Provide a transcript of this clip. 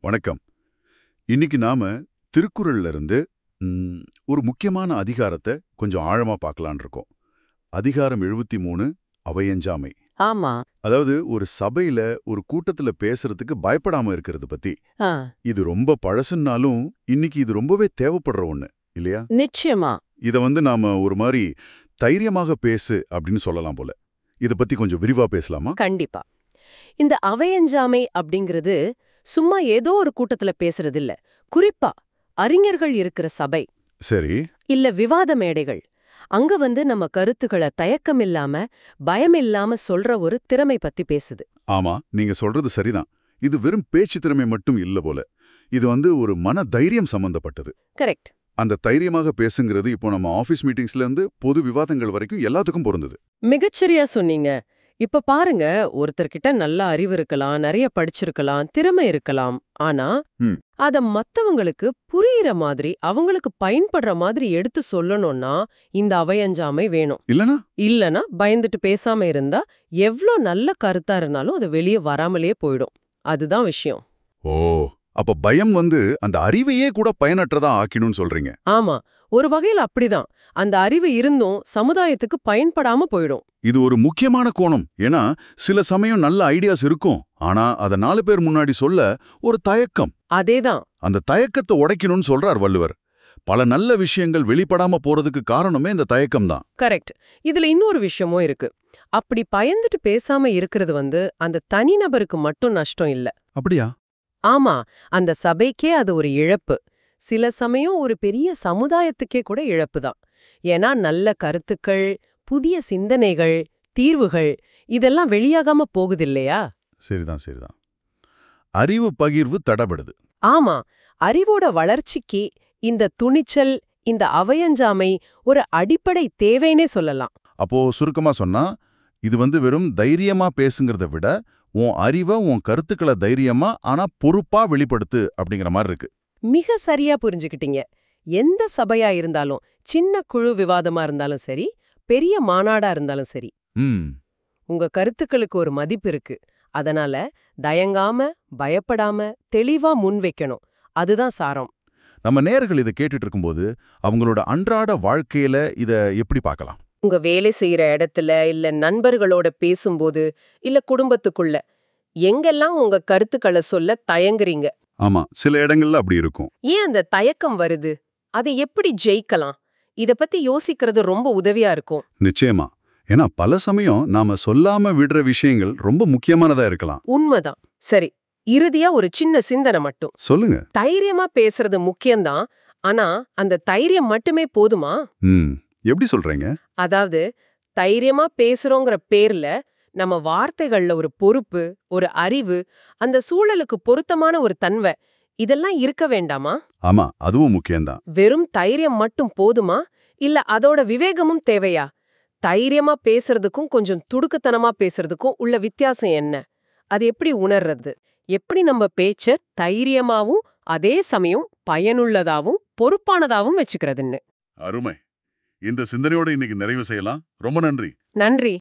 வணக்கம். இன்னைக்கு நாம திருக்குறள்ல இருந்து ம், ஒரு முக்கியமான அதிகாரத்தை கொஞ்சம் ஆழமா பார்க்கலான்னு இருக்கோம். அதிகாரம் 73 அவையஞ்சாமை. ஆமா. அதாவது ஒரு சபையில ஒரு கூட்டத்துல பேசுறதுக்கு பயப்படாம இருக்கிறது பத்தி. ஆ, இது ரொம்ப பழசுன்னாலும் இன்னைக்கு இது ரொம்பவே தேவைப்படுற ஒண்ணு இல்லையா? நிச்சயமா. இத நாம ஒரு மாதிரி தைரியமாக பேசு அப்படின்னு சொல்லலாம் போல. இத பத்தி கொஞ்சம் விரிவா பேசலாமா? கண்டிப்பா. இந்த அவையஞ்சாமை அப்படிங்கிறது சும்மா ஏதோ ஒரு கூட்டத்துல பேசுறது இல்ல. குறிப்பா அறிஞர்கள் இருக்கிற சபை, சரி. இல்ல விவாத மேடைகள். அங்க நம்ம கருத்துக்கள தயக்கமில்லாம, பயமில்லாம சொல்ற ஒரு திறமை பத்தி பேசுது. ஆமா, நீங்க சொல்றது சரிதான். இது வெறும் பேச்சு திறமை மட்டும் இல்ல போல. இது ஒரு மன தைரியம் சம்பந்தப்பட்டது. கரெக்ட். அந்த தைரியமாக பேசுங்கிறது இப்போ நம்ம ஆபீஸ் மீட்டிங்ஸ்ல இருந்து பொது விவாதங்கள் வரைக்கும் எல்லாத்துக்கும் பொருந்தது. மிகச்சரியா சொன்னீங்க. இப்ப பாருங்க, ஒருத்தர்கிட்ட நல்ல அறிவு இருக்கலாம், நிறைய படிச்சிருக்கலாம், திறமை இருக்கலாம். ஆனா ம். அத மத்தவங்களுக்கு புரியிற மாதிரி, அவங்களுக்கு பயன்படுற மாதிரி எடுத்து சொல்லணும்னா இந்த அவையஞ்சாமை வேணும். இல்லனா? இல்லனா பயந்துட்டு பேசாம இருந்தா எவ்ளோ நல்ல கருத்தா இருந்தாலும் அது வெளியே வராமலே போயிடும். அதுதான் விஷயம். ஓ, அப்ப பயம் அந்த அறிவையே கூட பயனற்றதா ஆக்கினும்னு சொல்றீங்க. ஆமா, ஒரு வகையில் அப்படிதான். அந்த அறிவு இருந்தும் சமுதாயத்துக்கு பயன்படாம போயிடும். இது ஒரு முக்கியமான கோணம். ஏன்னா சில சமயம் நல்ல ஐடியாஸ் இருக்கும், ஆனா அத 4 பேர் முன்னாடி சொல்ல ஒரு தயக்கம். அதேதான். அந்த தயக்கத்தை உடைக்கணும்னு சொல்றார் வள்ளுவர். பல நல்ல விஷயங்கள் வெளிப்படாம போறதுக்கு காரணமே இந்த தயக்கம்தான். கரெக்ட். இதுல இன்னொரு விஷயமும் இருக்கு. அப்படி பயந்துட்டு பேசாம இருக்கிறது அந்த தனிநபருக்கு மட்டும் நஷ்டம் இல்ல. அப்படியா? ஆமா, அந்த சபைக்கே அது ஒரு இழப்பு. சில சமயம் ஒரு பெரிய சமுதாயத்துக்கே கூட இழப்பு தான். ஏன்னா நல்ல கருத்துக்கள், புதிய சிந்தனைகள், தீர்வுகள் இதெல்லாம் வெளியாகாம போகுது இல்லையா? சரிதான், சரிதான். அறிவு பகிர்வு தடபடுது. ஆமா, அறிவோட வளர்ச்சிக்கு இந்த துணிச்சல், இந்த அவையஞ்சாமை ஒரு அடிப்படை தேவைன்னே சொல்லலாம். அப்போ சுருக்கமா சொன்னா, இது வெறும் தைரியமா பேசுங்கிறத விட, உன் அறிவை, உன் கருத்துக்களை தைரியமா ஆனா பொறுப்பா வெளிப்படுத்து அப்படிங்கிற மாதிரி இருக்கு. மிக சரியா புரிஞ்சுக்கிட்டீங்க. எந்த சபையா இருந்தாலும், சின்ன குழு விவாதமா இருந்தாலும் சரி, பெரிய மாநாடா இருந்தாலும் சரி, ம். உங்க கருத்துக்களுக்கு ஒரு மதிப்பு இருக்கு. அதனால தயங்காம, பயப்படாம, தெளிவா முன்வைக்கணும். அதுதான் சாரம். நம்ம நேயர்கள் இதை கேட்டுட்டு இருக்கும்போது, அவங்களோட அன்றாட வாழ்க்கையில இத எப்படி பார்க்கலாம்? உங்க வேலை செய்யற இடத்துல, இல்ல நண்பர்களோட பேசும்போது, இல்ல குடும்பத்துக்குள்ள, எங்கெல்லாம் உங்க கருத்துக்களை சொல்ல தயங்குறீங்க? ஆமா, சில இடங்கள்ல அப்படி இருக்கும். ஏன் அந்த தயக்கம் வருது? அதை எப்படி ஜெயிக்கலாம்? இத பத்தி யோசிக்கிறது ரொம்ப உதவியா இருக்கும். நிச்சயமா. ஏன்னா பல சமயம் நாம சொல்லாம விடுற விஷயங்கள் ரொம்ப முக்கியமானதா இருக்கலாம். உண்மைதான். சரி, இறுதியா ஒரு சின்ன சிந்தனை மட்டும். சொல்லுங்க. தைரியமா பேசுறது முக்கியம்தான். ஆனா அந்த தைரியம் மட்டுமே போதுமா? ம். எப்படி சொல்றீங்க? அதாவது தைரியமா பேசுறோங்கிற பேர்ல நம்ம வார்த்தைகள்ல ஒரு பொறுப்பு, ஒரு அறிவு, அந்த சூழலுக்கு பொருத்தமான ஒரு தன்மை இதெல்லாம் இருக்க வேண்டாமா? ஆமா, அதுவும் முக்கியம்தான். வெறும் தைரியம் மட்டும் போதுமா? இல்ல அதோட விவேகமும் தேவையா? தைரியமா பேசுறதுக்கும் கொஞ்சம் துடுக்குத்தனமா பேசுறதுக்கும் உள்ள வித்தியாசம் என்ன? அது எப்படி உணர்றது? எப்படி நம்ம பேச்ச தைரியமாவும் அதே சமயம் பயனுள்ளதாவும் பொறுப்பானதாவும் வச்சுக்கிறதுன்னு. அருமை. இந்த சிந்தனையோட இன்னைக்கு நிறைவு செய்யலாம். ரொம்ப நன்றி. நன்றி.